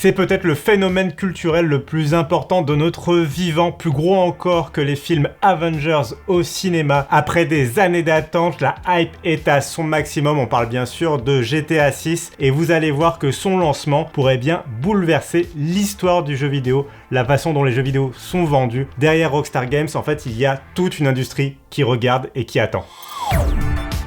C'est peut-être le phénomène culturel le plus important de notre vivant, plus gros encore que les films Avengers au cinéma. Après des années d'attente, la hype est à son maximum. On parle bien sûr de GTA 6 et vous allez voir que son lancement pourrait bien bouleverser l'histoire du jeu vidéo, la façon dont les jeux vidéo sont vendus. Derrière Rockstar Games, en fait, il y a toute une industrie qui regarde et qui attend.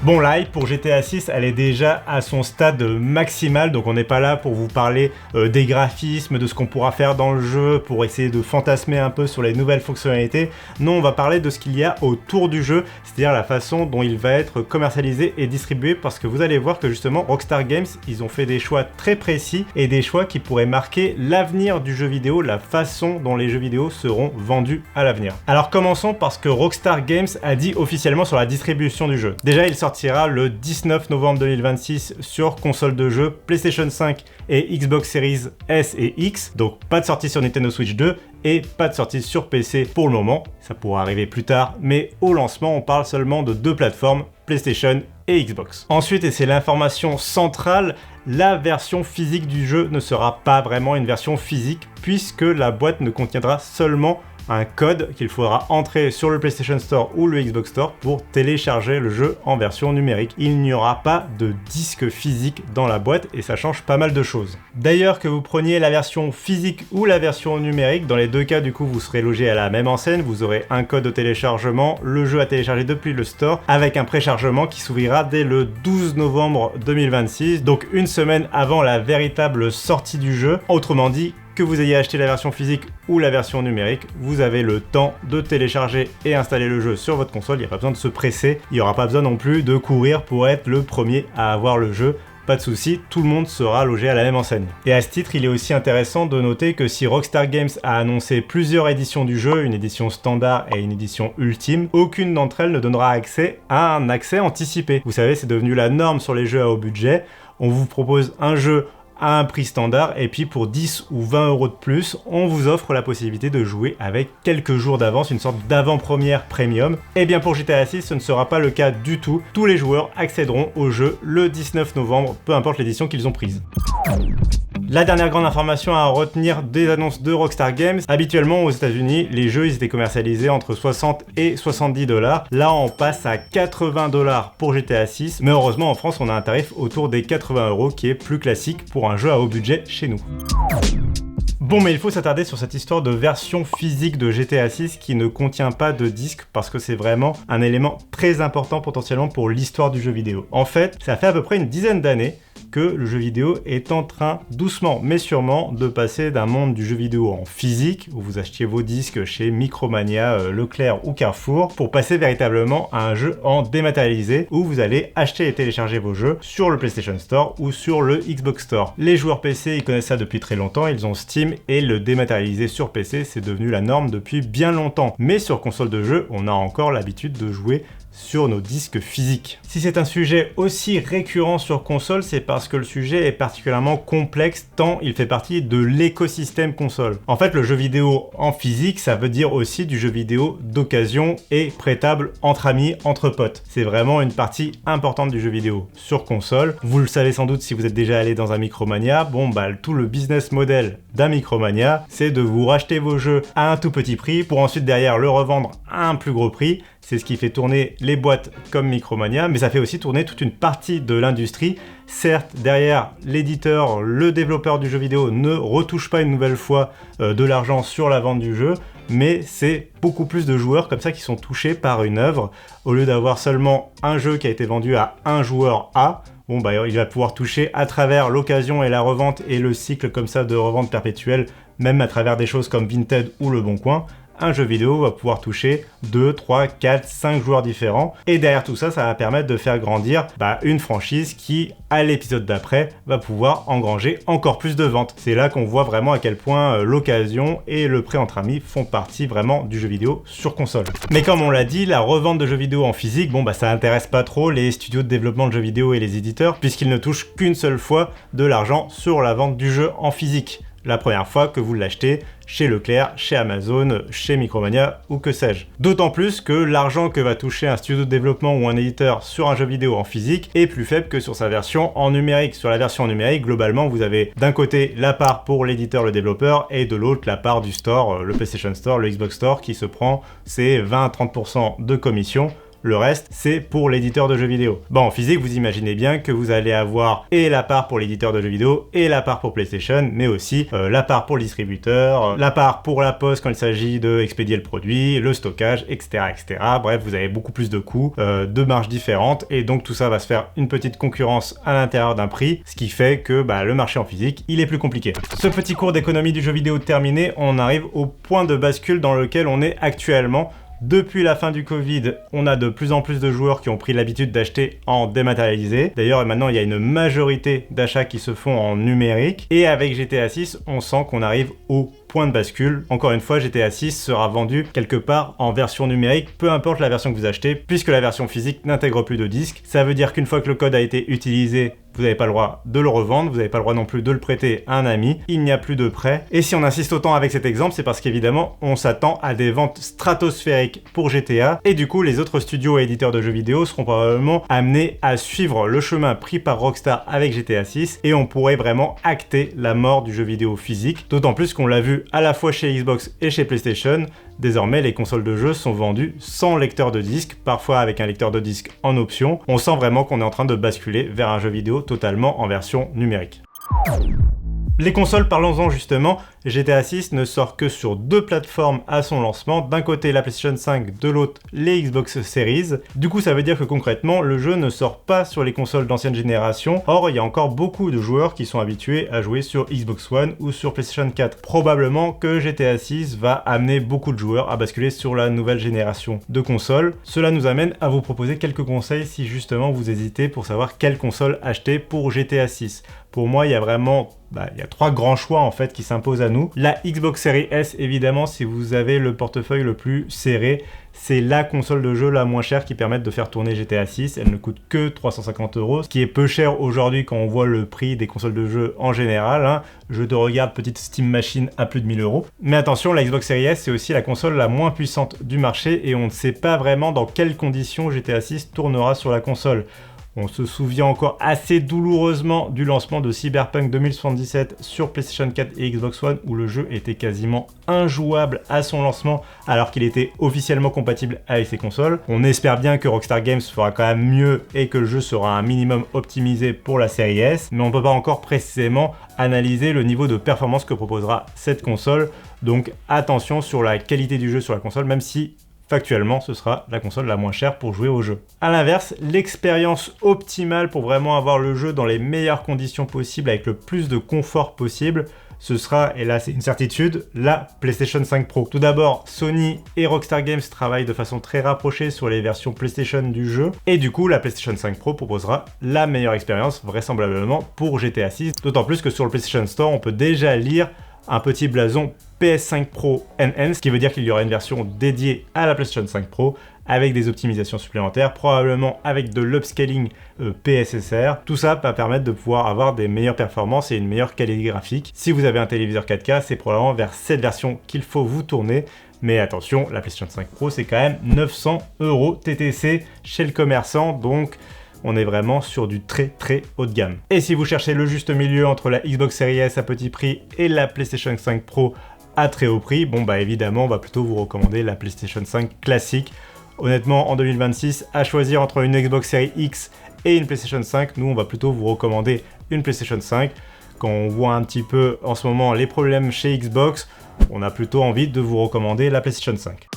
Bon, l'hype pour GTA 6, elle est déjà à son stade maximal, donc on n'est pas là pour vous parler des graphismes, de ce qu'on pourra faire dans le jeu, pour essayer de fantasmer un peu sur les nouvelles fonctionnalités. Non, on va parler de ce qu'il y a autour du jeu, c'est-à-dire la façon dont il va être commercialisé et distribué, parce que vous allez voir que justement, Rockstar Games, ils ont fait des choix très précis et des choix qui pourraient marquer l'avenir du jeu vidéo, la façon dont les jeux vidéo seront vendus à l'avenir. Alors commençons par ce que Rockstar Games a dit officiellement sur la distribution du jeu. Déjà, il sortira le 19 novembre 2026 sur console de jeu PlayStation 5 et Xbox Series S et X, donc pas de sortie sur Nintendo Switch 2 et pas de sortie sur PC pour le moment, ça pourra arriver plus tard, mais au lancement on parle seulement de deux plateformes, PlayStation et Xbox. Ensuite, et c'est l'information centrale, la version physique du jeu ne sera pas vraiment une version physique puisque la boîte ne contiendra seulement un code qu'il faudra entrer sur le PlayStation Store ou le Xbox Store pour télécharger le jeu en version numérique. Il n'y aura pas de disque physique dans la boîte et ça change pas mal de choses. D'ailleurs, que vous preniez la version physique ou la version numérique, dans les deux cas du coup vous serez logé à la même enseigne, vous aurez un code de téléchargement, le jeu à télécharger depuis le store avec un préchargement qui s'ouvrira dès le 12 novembre 2026, donc une semaine avant la véritable sortie du jeu. Autrement dit, que vous ayez acheté la version physique ou la version numérique, vous avez le temps de télécharger et installer le jeu sur votre console, il n'y a pas besoin de se presser, il n'y aura pas besoin non plus de courir pour être le premier à avoir le jeu. Pas de souci, tout le monde sera logé à la même enseigne. Et à ce titre, il est aussi intéressant de noter que si Rockstar Games a annoncé plusieurs éditions du jeu, une édition standard et une édition ultime, aucune d'entre elles ne donnera accès à un accès anticipé. Vous savez, c'est devenu la norme sur les jeux à haut budget. On vous propose un jeu à un prix standard et puis pour 10 ou 20 euros de plus, on vous offre la possibilité de jouer avec quelques jours d'avance, une sorte d'avant-première premium. Et bien pour GTA 6, ce ne sera pas le cas du tout. Tous les joueurs accéderont au jeu le 19 novembre, peu importe l'édition qu'ils ont prise. La dernière grande information à retenir des annonces de Rockstar Games, habituellement aux États-Unis, les jeux ils étaient commercialisés entre 60 et 70 $. Là, on passe à 80 $ pour GTA 6, mais heureusement en France, on a un tarif autour des 80 € qui est plus classique pour un jeu à haut budget chez nous. Bon, mais il faut s'attarder sur cette histoire de version physique de GTA 6 qui ne contient pas de disque parce que c'est vraiment un élément très important potentiellement pour l'histoire du jeu vidéo. En fait, ça fait à peu près une dizaine d'années que le jeu vidéo est en train, doucement mais sûrement, de passer d'un monde du jeu vidéo en physique, où vous achetiez vos disques chez Micromania, Leclerc ou Carrefour, pour passer véritablement à un jeu en dématérialisé, où vous allez acheter et télécharger vos jeux sur le PlayStation Store ou sur le Xbox Store. Les joueurs PC, ils connaissent ça depuis très longtemps, ils ont Steam, et le dématérialisé sur PC, c'est devenu la norme depuis bien longtemps. Mais sur console de jeu, on a encore l'habitude de jouer sur nos disques physiques. Si c'est un sujet aussi récurrent sur console, c'est parce que le sujet est particulièrement complexe tant il fait partie de l'écosystème console. En fait, le jeu vidéo en physique, ça veut dire aussi du jeu vidéo d'occasion et prêtable entre amis, entre potes. C'est vraiment une partie importante du jeu vidéo sur console. Vous le savez sans doute si vous êtes déjà allé dans un Micromania, tout le business model d'un Micromania, c'est de vous racheter vos jeux à un tout petit prix pour ensuite derrière le revendre à un plus gros prix. C'est ce qui fait tourner les boîtes comme Micromania, mais ça fait aussi tourner toute une partie de l'industrie. Certes, derrière, l'éditeur, le développeur du jeu vidéo ne retouche pas une nouvelle fois de l'argent sur la vente du jeu, mais c'est beaucoup plus de joueurs comme ça qui sont touchés par une œuvre. Au lieu d'avoir seulement un jeu qui a été vendu à un joueur A, il va pouvoir toucher à travers l'occasion et la revente et le cycle comme ça de revente perpétuelle, même à travers des choses comme Vinted ou Le Bon Coin. Un jeu vidéo va pouvoir toucher 2, 3, 4, 5 joueurs différents. Et derrière tout ça, ça va permettre de faire grandir une franchise qui, à l'épisode d'après, va pouvoir engranger encore plus de ventes. C'est là qu'on voit vraiment à quel point l'occasion et le prêt entre amis font partie vraiment du jeu vidéo sur console. Mais comme on l'a dit, la revente de jeux vidéo en physique, ça intéresse pas trop les studios de développement de jeux vidéo et les éditeurs, puisqu'ils ne touchent qu'une seule fois de l'argent sur la vente du jeu en physique. la première fois que vous l'achetez chez Leclerc, chez Amazon, chez Micromania ou que sais-je. D'autant plus que l'argent que va toucher un studio de développement ou un éditeur sur un jeu vidéo en physique est plus faible que sur sa version en numérique. Sur la version en numérique, globalement, vous avez d'un côté la part pour l'éditeur, le développeur, et de l'autre la part du store, le PlayStation Store, le Xbox Store, qui se prend ses 20 à 30% de commission. Le reste, c'est pour l'éditeur de jeux vidéo. Bon, en physique, vous imaginez bien que vous allez avoir et la part pour l'éditeur de jeux vidéo et la part pour PlayStation, mais aussi la part pour le distributeur, la part pour la poste quand il s'agit d'expédier le produit, le stockage, etc., etc. Bref, vous avez beaucoup plus de coûts, de marges différentes, et donc tout ça va se faire une petite concurrence à l'intérieur d'un prix, ce qui fait que le marché en physique, il est plus compliqué. Ce petit cours d'économie du jeu vidéo terminé, on arrive au point de bascule dans lequel on est actuellement. Depuis la fin du Covid, on a de plus en plus de joueurs qui ont pris l'habitude d'acheter en dématérialisé. D'ailleurs, maintenant, il y a une majorité d'achats qui se font en numérique. Et avec GTA 6, on sent qu'on arrive au point de bascule. Encore une fois, GTA 6 sera vendu quelque part en version numérique, peu importe la version que vous achetez, puisque la version physique n'intègre plus de disque. Ça veut dire qu'une fois que le code a été utilisé, vous n'avez pas le droit de le revendre, vous n'avez pas le droit non plus de le prêter à un ami, il n'y a plus de prêt. Et si on insiste autant avec cet exemple, c'est parce qu'évidemment, on s'attend à des ventes stratosphériques pour GTA, et du coup, les autres studios et éditeurs de jeux vidéo seront probablement amenés à suivre le chemin pris par Rockstar avec GTA 6, et on pourrait vraiment acter la mort du jeu vidéo physique, d'autant plus qu'on l'a vu à la fois chez Xbox et chez PlayStation. Désormais, les consoles de jeux sont vendues sans lecteur de disque, parfois avec un lecteur de disque en option. On sent vraiment qu'on est en train de basculer vers un jeu vidéo totalement en version numérique. Les consoles, parlons-en justement, GTA 6 ne sort que sur 2 plateformes à son lancement, d'un côté la PlayStation 5, de l'autre les Xbox Series. Du coup, ça veut dire que concrètement, le jeu ne sort pas sur les consoles d'ancienne génération. Or, il y a encore beaucoup de joueurs qui sont habitués à jouer sur Xbox One ou sur PlayStation 4. Probablement que GTA 6 va amener beaucoup de joueurs à basculer sur la nouvelle génération de consoles. Cela nous amène à vous proposer quelques conseils si justement vous hésitez pour savoir quelle console acheter pour GTA 6. Pour moi, il y a vraiment il y a 3 grands choix en fait qui s'imposent à nous. La Xbox Series S, évidemment, si vous avez le portefeuille le plus serré, c'est la console de jeu la moins chère qui permet de faire tourner GTA 6. Elle ne coûte que 350 €, ce qui est peu cher aujourd'hui quand on voit le prix des consoles de jeu en général. Je te regarde, petite Steam Machine à plus de 1000 €. Mais attention, la Xbox Series S, c'est aussi la console la moins puissante du marché et on ne sait pas vraiment dans quelles conditions GTA 6 tournera sur la console. On se souvient encore assez douloureusement du lancement de Cyberpunk 2077 sur PlayStation 4 et Xbox One où le jeu était quasiment injouable à son lancement alors qu'il était officiellement compatible avec ces consoles. On espère bien que Rockstar Games fera quand même mieux et que le jeu sera un minimum optimisé pour la série S, mais on ne peut pas encore précisément analyser le niveau de performance que proposera cette console. Donc attention sur la qualité du jeu sur la console, même si factuellement, ce sera la console la moins chère pour jouer au jeu. A l'inverse, l'expérience optimale pour vraiment avoir le jeu dans les meilleures conditions possibles avec le plus de confort possible, ce sera, et là c'est une certitude, la PlayStation 5 Pro. Tout d'abord, Sony et Rockstar Games travaillent de façon très rapprochée sur les versions PlayStation du jeu, et du coup la PlayStation 5 Pro proposera la meilleure expérience vraisemblablement pour GTA 6, d'autant plus que sur le PlayStation Store, on peut déjà lire un petit blason PS5 Pro NN, ce qui veut dire qu'il y aura une version dédiée à la PlayStation 5 Pro avec des optimisations supplémentaires, probablement avec de l'upscaling PSSR. Tout ça va permettre de pouvoir avoir des meilleures performances et une meilleure qualité graphique. Si vous avez un téléviseur 4K, c'est probablement vers cette version qu'il faut vous tourner. Mais attention, la PlayStation 5 Pro, c'est quand même 900 € TTC chez le commerçant, donc on est vraiment sur du très très haut de gamme. Et si vous cherchez le juste milieu entre la Xbox Series S à petit prix et la PlayStation 5 Pro à très haut prix, évidemment, on va plutôt vous recommander la PlayStation 5 classique. Honnêtement, en 2026, à choisir entre une Xbox Series X et une PlayStation 5, nous, on va plutôt vous recommander une PlayStation 5. Quand on voit un petit peu en ce moment les problèmes chez Xbox, on a plutôt envie de vous recommander la PlayStation 5.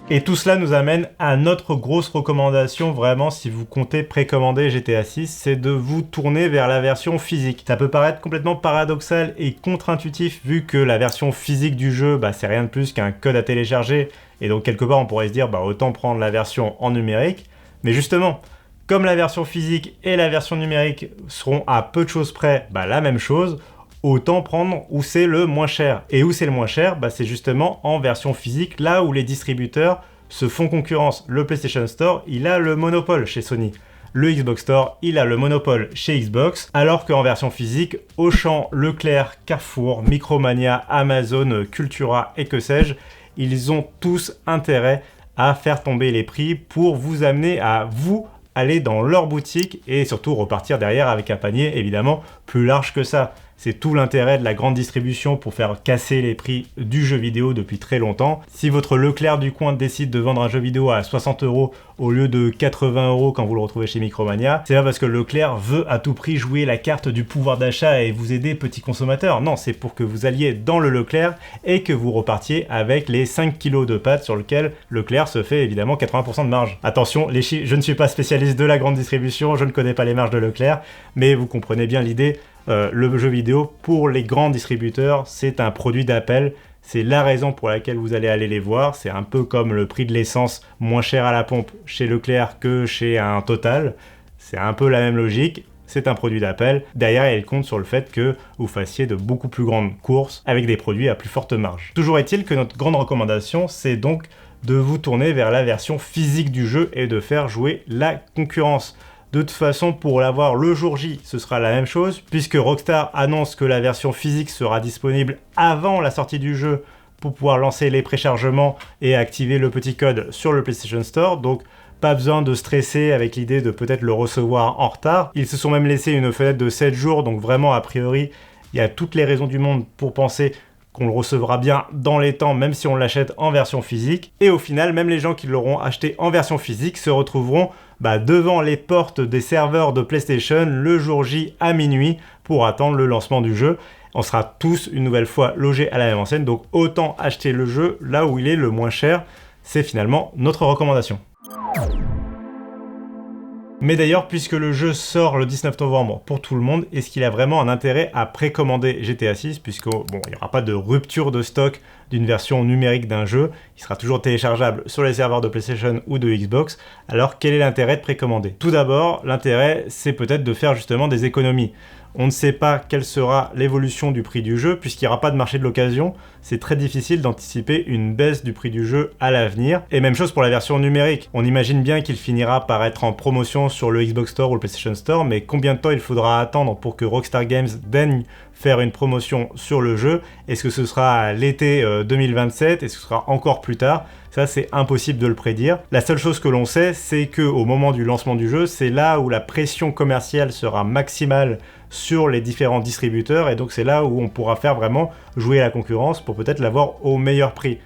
Et tout cela nous amène à notre grosse recommandation, vraiment, si vous comptez précommander GTA 6, c'est de vous tourner vers la version physique. Ça peut paraître complètement paradoxal et contre-intuitif, vu que la version physique du jeu, c'est rien de plus qu'un code à télécharger, et donc quelque part on pourrait se dire, autant prendre la version en numérique. Mais justement, comme la version physique et la version numérique seront à peu de choses près la même chose, autant prendre où c'est le moins cher. Et où c'est le moins cher, c'est justement en version physique, là où les distributeurs se font concurrence. Le PlayStation Store, il a le monopole chez Sony. le Xbox Store, il a le monopole chez Xbox, alors qu'en version physique, Auchan, Leclerc, Carrefour, Micromania, Amazon, Cultura et que sais-je, ils ont tous intérêt à faire tomber les prix pour vous amener à vous aller dans leur boutique et surtout repartir derrière avec un panier évidemment plus large que ça. C'est tout l'intérêt de la grande distribution pour faire casser les prix du jeu vidéo depuis très longtemps. Si votre Leclerc du coin décide de vendre un jeu vidéo à 60 € au lieu de 80 € quand vous le retrouvez chez Micromania, c'est pas parce que Leclerc veut à tout prix jouer la carte du pouvoir d'achat et vous aider petits consommateurs. Non, c'est pour que vous alliez dans le Leclerc et que vous repartiez avec les 5 kilos de pâtes sur lesquels Leclerc se fait évidemment 80% de marge. Attention, les chiffres, je ne suis pas spécialiste de la grande distribution, je ne connais pas les marges de Leclerc, mais vous comprenez bien l'idée. Le jeu vidéo, pour les grands distributeurs, c'est un produit d'appel. C'est la raison pour laquelle vous allez aller les voir. C'est un peu comme le prix de l'essence moins cher à la pompe chez Leclerc que chez un Total. C'est un peu la même logique. C'est un produit d'appel. Derrière, il compte sur le fait que vous fassiez de beaucoup plus grandes courses avec des produits à plus forte marge. Toujours est-il que notre grande recommandation, c'est donc de vous tourner vers la version physique du jeu et de faire jouer la concurrence. De toute façon, pour l'avoir le jour J, ce sera la même chose, puisque Rockstar annonce que la version physique sera disponible avant la sortie du jeu pour pouvoir lancer les préchargements et activer le petit code sur le PlayStation Store. Donc, pas besoin de stresser avec l'idée de peut-être le recevoir en retard. Ils se sont même laissé une fenêtre de 7 jours, donc vraiment, a priori, il y a toutes les raisons du monde pour penser qu'on le recevra bien dans les temps, même si on l'achète en version physique. Et au final, même les gens qui l'auront acheté en version physique se retrouveront devant les portes des serveurs de PlayStation le jour J à minuit pour attendre le lancement du jeu. On sera tous une nouvelle fois logés à la même enseigne, donc autant acheter le jeu là où il est le moins cher. C'est finalement notre recommandation. Mais d'ailleurs, puisque le jeu sort le 19 novembre pour tout le monde, est-ce qu'il a vraiment un intérêt à précommander GTA 6 puisque il n'y aura pas de rupture de stock d'une version numérique d'un jeu, il sera toujours téléchargeable sur les serveurs de PlayStation ou de Xbox, alors quel est l'intérêt de précommander? Tout d'abord, l'intérêt, c'est peut-être de faire justement des économies. On ne sait pas quelle sera l'évolution du prix du jeu, puisqu'il n'y aura pas de marché de l'occasion. C'est très difficile d'anticiper une baisse du prix du jeu à l'avenir. Et même chose pour la version numérique. On imagine bien qu'il finira par être en promotion sur le Xbox Store ou le PlayStation Store, mais combien de temps il faudra attendre pour que Rockstar Games daigne faire une promotion sur le jeu? Est-ce que ce sera à l'été 2027? Est-ce que ce sera encore plus tard? Ça, c'est impossible de le prédire. La seule chose que l'on sait, c'est qu'au moment du lancement du jeu, c'est là où la pression commerciale sera maximale sur les différents distributeurs, et donc c'est là où on pourra faire vraiment jouer la concurrence pour peut-être l'avoir au meilleur prix.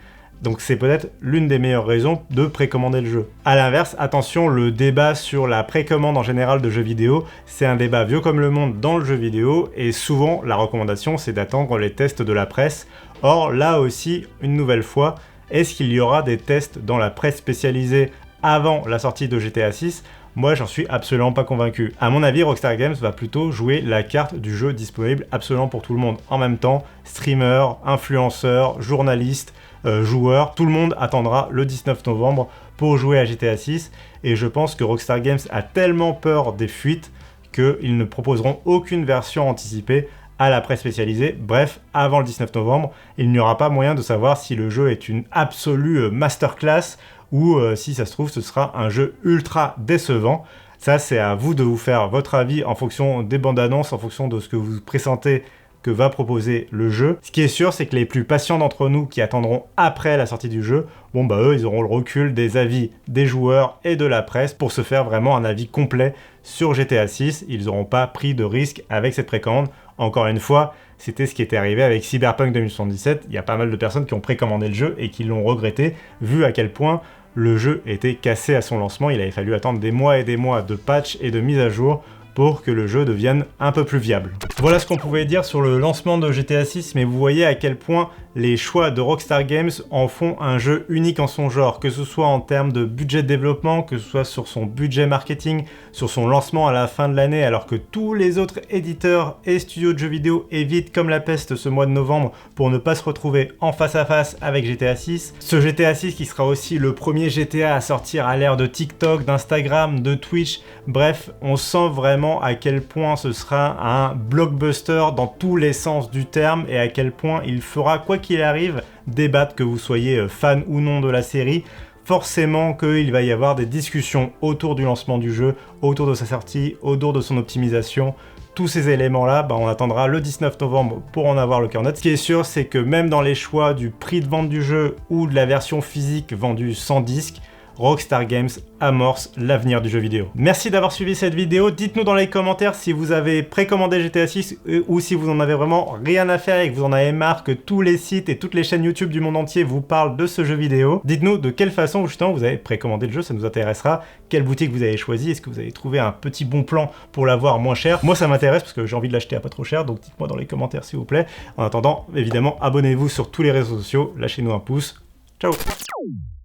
Donc c'est peut-être l'une des meilleures raisons de précommander le jeu. A l'inverse, attention, le débat sur la précommande en général de jeux vidéo, c'est un débat vieux comme le monde dans le jeu vidéo, et souvent la recommandation c'est d'attendre les tests de la presse. Or là aussi, une nouvelle fois, est-ce qu'il y aura des tests dans la presse spécialisée avant la sortie de GTA 6 ? Moi, j'en suis absolument pas convaincu. À mon avis, Rockstar Games va plutôt jouer la carte du jeu disponible absolument pour tout le monde. En même temps, streamers, influenceurs, journalistes, joueurs, tout le monde attendra le 19 novembre pour jouer à GTA 6. Et je pense que Rockstar Games a tellement peur des fuites qu'ils ne proposeront aucune version anticipée à la presse spécialisée. Bref, avant le 19 novembre, il n'y aura pas moyen de savoir si le jeu est une absolue masterclass ou si ça se trouve, ce sera un jeu ultra décevant. Ça, c'est à vous de vous faire votre avis en fonction des bandes annonces, en fonction de ce que vous pressentez que va proposer le jeu. Ce qui est sûr, c'est que les plus patients d'entre nous qui attendront après la sortie du jeu, eux, ils auront le recul des avis des joueurs et de la presse pour se faire vraiment un avis complet sur GTA 6. Ils n'auront pas pris de risque avec cette précommande. Encore une fois, c'était ce qui était arrivé avec Cyberpunk 2077. Il y a pas mal de personnes qui ont précommandé le jeu et qui l'ont regretté, vu à quel point le jeu était cassé à son lancement. Il avait fallu attendre des mois et des mois de patch et de mise à jour pour que le jeu devienne un peu plus viable. Voilà ce qu'on pouvait dire sur le lancement de GTA 6, mais vous voyez à quel point les choix de Rockstar Games en font un jeu unique en son genre, que ce soit en termes de budget de développement, que ce soit sur son budget marketing, sur son lancement à la fin de l'année, alors que tous les autres éditeurs et studios de jeux vidéo évitent comme la peste ce mois de novembre pour ne pas se retrouver en face à face avec GTA 6. Ce GTA 6 qui sera aussi le premier GTA à sortir à l'ère de TikTok, d'Instagram, de Twitch, bref, on sent vraiment à quel point ce sera un blockbuster dans tous les sens du terme et à quel point il fera, quoi qu'il arrive, débattre que vous soyez fan ou non de la série, forcément qu'il va y avoir des discussions autour du lancement du jeu, autour de sa sortie, autour de son optimisation. Tous ces éléments-là, on attendra le 19 novembre pour en avoir le cœur net. Ce qui est sûr, c'est que même dans les choix du prix de vente du jeu ou de la version physique vendue sans disque, Rockstar Games amorce l'avenir du jeu vidéo. Merci d'avoir suivi cette vidéo. Dites-nous dans les commentaires si vous avez précommandé GTA 6 ou si vous en avez vraiment rien à faire et que vous en avez marre que tous les sites et toutes les chaînes YouTube du monde entier vous parlent de ce jeu vidéo. Dites-nous de quelle façon justement vous avez précommandé le jeu, ça nous intéressera. Quelle boutique vous avez choisi? Est-ce que vous avez trouvé un petit bon plan pour l'avoir moins cher? Moi ça m'intéresse parce que j'ai envie de l'acheter à pas trop cher, donc dites-moi dans les commentaires s'il vous plaît. En attendant, évidemment, abonnez-vous sur tous les réseaux sociaux, lâchez-nous un pouce. Ciao!